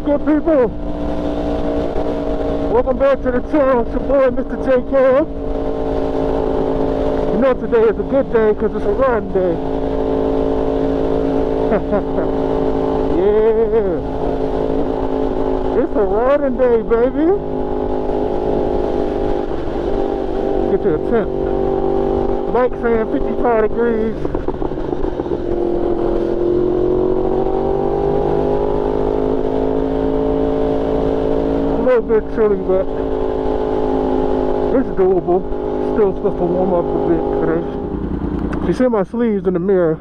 good people? Welcome back to the channel. It's your boy, Mrjaycam. You know today is a good day because it's a riding day. Yeah. It's a riding day, baby. Get you a tent. Like saying 55 degrees. A little bit chilly, but it's doable. Still supposed to warm up a bit today. If you see my sleeves in the mirror,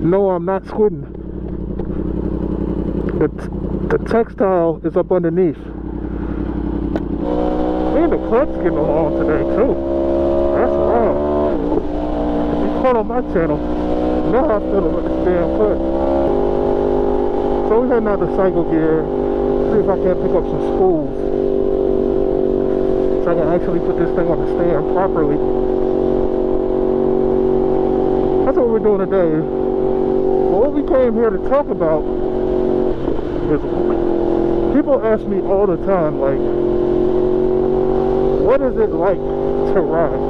no, I'm not squidding. The textile is up underneath. And the clutch's getting along today too. That's wild. If you caught on my channel, now I feel with this damn clutch. So we're heading out to cycle gear. See if I can't pick up some spools, so I can actually put this thing on the stand properly. That's what we're doing today. But what we came here to talk about is, people ask me all the time, like, what is it like to ride?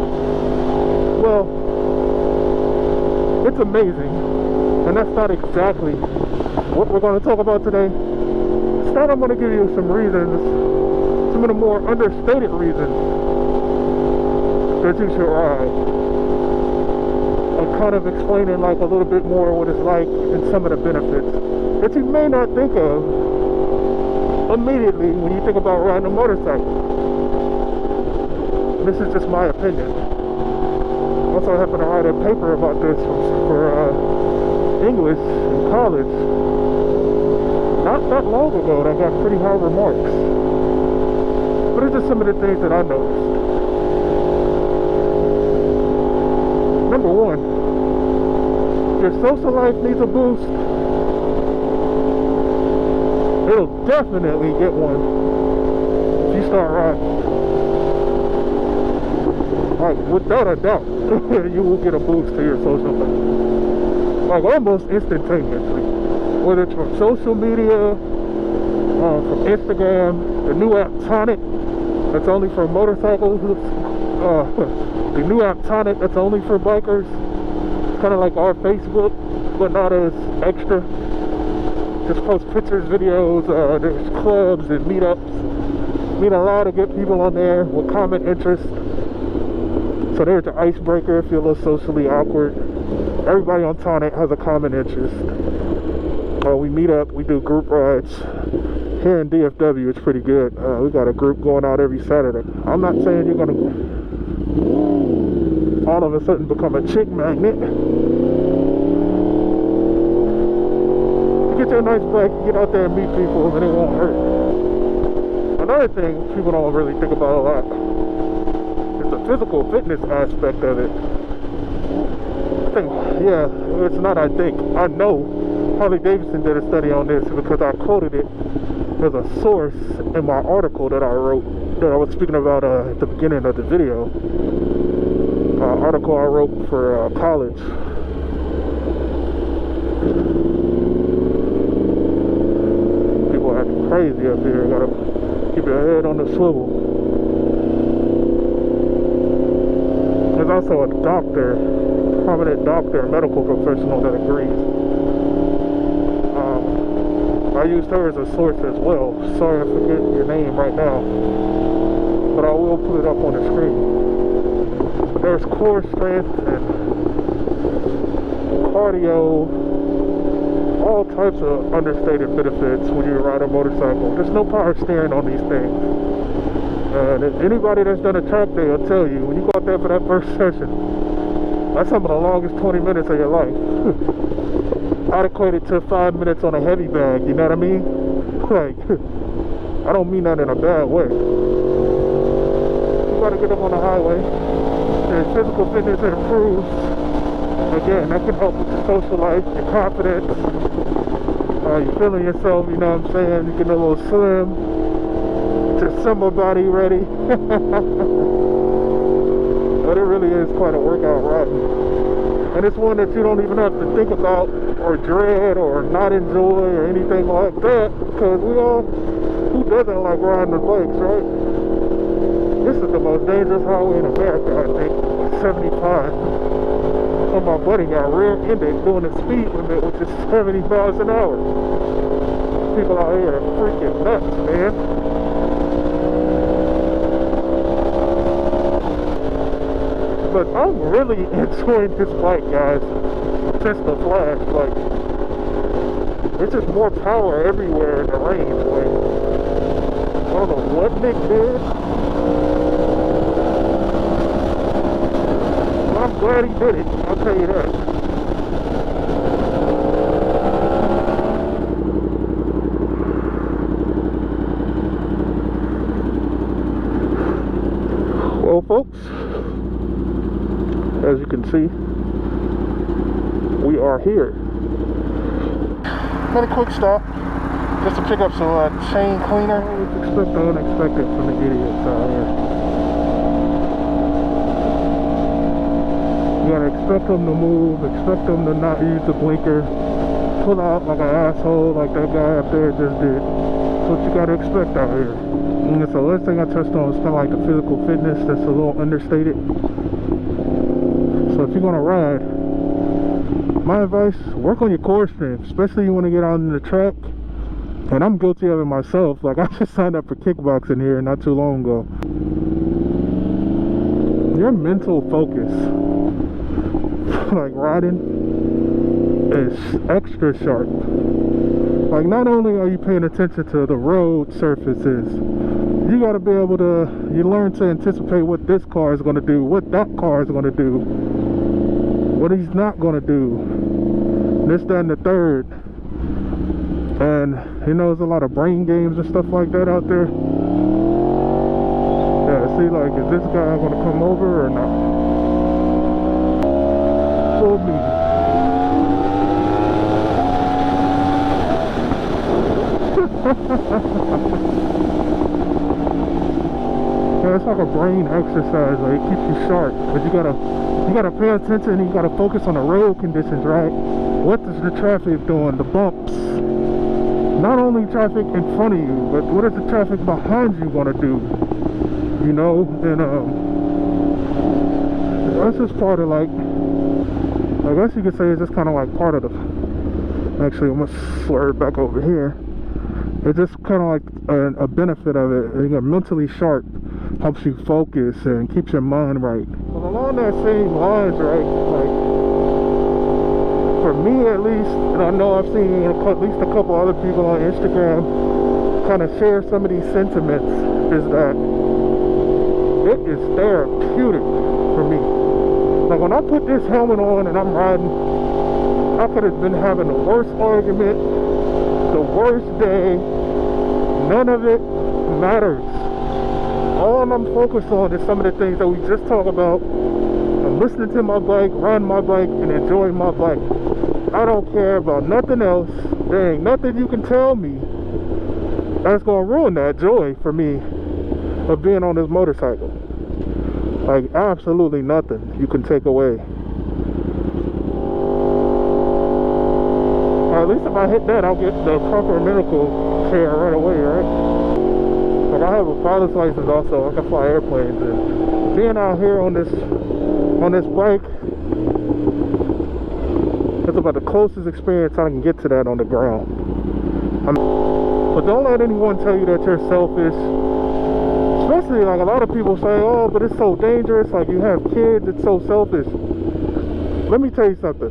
Well, it's amazing, and that's not exactly what we're going to talk about today. Instead, I'm going to give you some reasons, some of the more understated reasons that you should ride. And kind of explaining like a little bit more what it's like and some of the benefits that you may not think of immediately when you think about riding a motorcycle. This is just my opinion. Also, I happen to write a paper about this for English in college not that long ago that got pretty high remarks. But it's just some of the things that I noticed. Number one, your social life needs a boost. It'll definitely get one if you start riding. Like, without a doubt, you will get a boost to your social life. Like, almost instantaneously. Whether it's from social media, from Instagram, the new app Tonic, that's only for motorcycles, the new app Tonic, that's only for bikers. It's kind of like our Facebook, but not as extra. Just post pictures, videos, there's clubs and meetups. Meet a lot of good people on there with common interests. So there's the icebreaker if you're a little socially awkward. Everybody on Tonic has a common interest. We meet up, we do group rides. Here in DFW, it's pretty good. We got a group going out every Saturday. I'm not saying you're gonna all of a sudden become a chick magnet. You get your nice bike, you get out there and meet people, and it won't hurt. Another thing people don't really think about a lot is the physical fitness aspect of it. I know Harley Davidson did a study on this because I quoted it as a source in my article that I wrote, that I was speaking about at the beginning of the video. Article I wrote for college. People acting crazy up here. Gotta keep your head on the swivel. There's also a doctor, prominent doctor, medical professional that agrees. I used her as a source as well. Sorry I forget your name right now, but I will put it up on the screen. There's core strength and cardio, all types of understated benefits when you ride a motorcycle. There's no power steering on these things. And anybody that's done a track day will tell you, when you go out there for that first session, that's some of the longest 20 minutes of your life. I'd equate it to 5 minutes on a heavy bag, you know what I mean? Like, I don't mean that in a bad way. You gotta get up on the highway. Your physical fitness improves. Again, that can help with your social life, your confidence. You're feeling yourself, you know what I'm saying? You're getting a little slim. Just summer body ready. But it really is quite a workout riding. And it's one that you don't even have to think about or dread or not enjoy or anything like that, because who doesn't like riding the bikes, right? This is the most dangerous highway in America, I think. 75. So my buddy got rear-ended doing the speed limit, which is 70 miles an hour. People out here are freaking nuts, man. But I'm really enjoying this bike, guys. Since the Flash, like, there's just more power everywhere in the range. Like, I don't know what Nick did, but I'm glad he did it. I'll tell you that. Well, folks, as you can see, we are here. Made a quick stop just to pick up some chain cleaner. Expect the unexpected from the idiots out here. You gotta expect them to move, expect them to not use the blinker, pull out like an asshole like that guy up there just did. That's what you gotta expect out here. And so the last thing I touched on was kind of like the physical fitness that's a little understated. So if you're gonna ride, my advice, work on your core strength, especially you want to get out on the track. And I'm guilty of it myself. Like, I just signed up for kickboxing here not too long ago. Your mental focus, like riding, is extra sharp. Like, not only are you paying attention to the road surfaces, you got to be able to, you learn to anticipate what this car is going to do, what that car is going to do, what he's not going to do, this, that, and the third. And you know, there's a lot of brain games and stuff like that out there. Yeah, see, like, is this guy going to come over or not? Full me. Yeah, it's like a brain exercise. Like, it keeps you sharp, because you gotta pay attention and you gotta focus on the road conditions, right? What is the traffic doing? The bumps. Not only traffic in front of you, but what is the traffic behind you gonna do? You know, and that's just part of, like, I guess you could say it's just kind of like part of the. Actually, I'm gonna slur it back over here. It's just kind of like a benefit of it. You get mentally sharp, helps you focus and keeps your mind right. But along that same lines, right, like, for me at least, and I know I've seen at least a couple other people on Instagram kind of share some of these sentiments, is that it is therapeutic for me. Like, when I put this helmet on and I'm riding, I could have been having the worst argument, the worst day, none of it matters. All I'm focused on is some of the things that we just talked about. I'm listening to my bike, riding my bike, and enjoying my bike. I don't care about nothing else. There ain't nothing you can tell me that's gonna ruin that joy for me of being on this motorcycle. Like, absolutely nothing you can take away. Or at least if I hit that, I'll get the proper medical care right away, right? But I have a pilot's license also. I can fly airplanes, and being out here on this bike, it's about the closest experience I can get to that on the ground. But don't let anyone tell you that you're selfish. Especially, like, a lot of people say, oh, but it's so dangerous, like, you have kids, it's so selfish. Let me tell you something.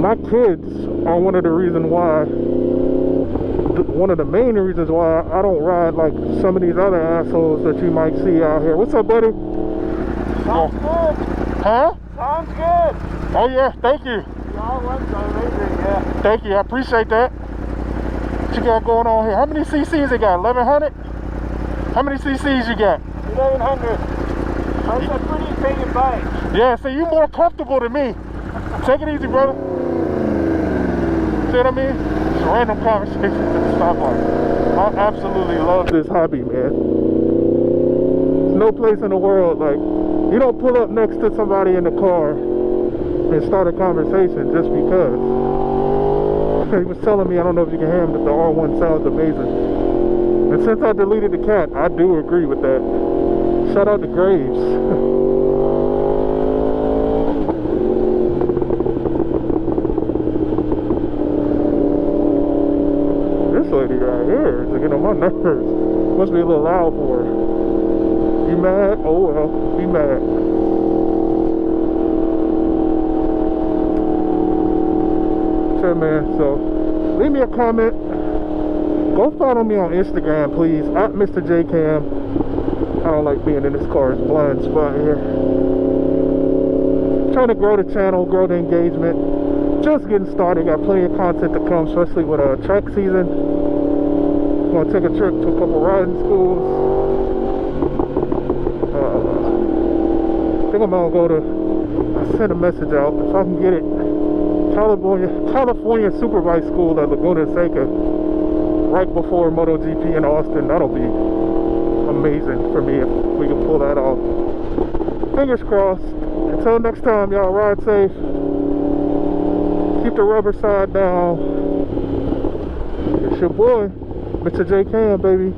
My kids are one of the reasons why, one of the main reasons why I don't ride like some of these other assholes that you might see out here. What's up, buddy? Sounds good. Huh? Sounds good. Oh yeah, thank you. Y'all run so amazing, yeah. Thank you, I appreciate that. What you got going on here? How many cc's you got? 1100? How many cc's you got? 1100. That's a pretty big bike. Yeah, so you more comfortable than me. Take it easy, brother. See what I mean? It's a random conversation at the stoplight. I absolutely love this hobby, man. There's no place in the world, like, You don't pull up next to somebody in the car and start a conversation just because. He was telling me, I don't know if you can hear him, that the R1 sounds amazing. And since I deleted the cat, I do agree with that. Shout out to Graves. This lady right here is getting on my nerves. Must be a little loud for her. You mad? Oh well, be mad. Sure, man. So, leave me a comment. Go follow me on Instagram, please. At Mrjaycam. I don't like being in this car's blind spot here. Trying to grow the channel, grow the engagement. Just getting started. Got plenty of content to come, especially with track season. Gonna take a trip to a couple riding schools. I think I'm gonna go to. I sent a message out if I can get it. California Supervised School at Laguna Seca, right before MotoGP in Austin. That'll be amazing for me if we can pull that off. Fingers crossed. Until next time, y'all, ride safe. Keep the rubber side down. It's your boy, Mrjaycam, baby.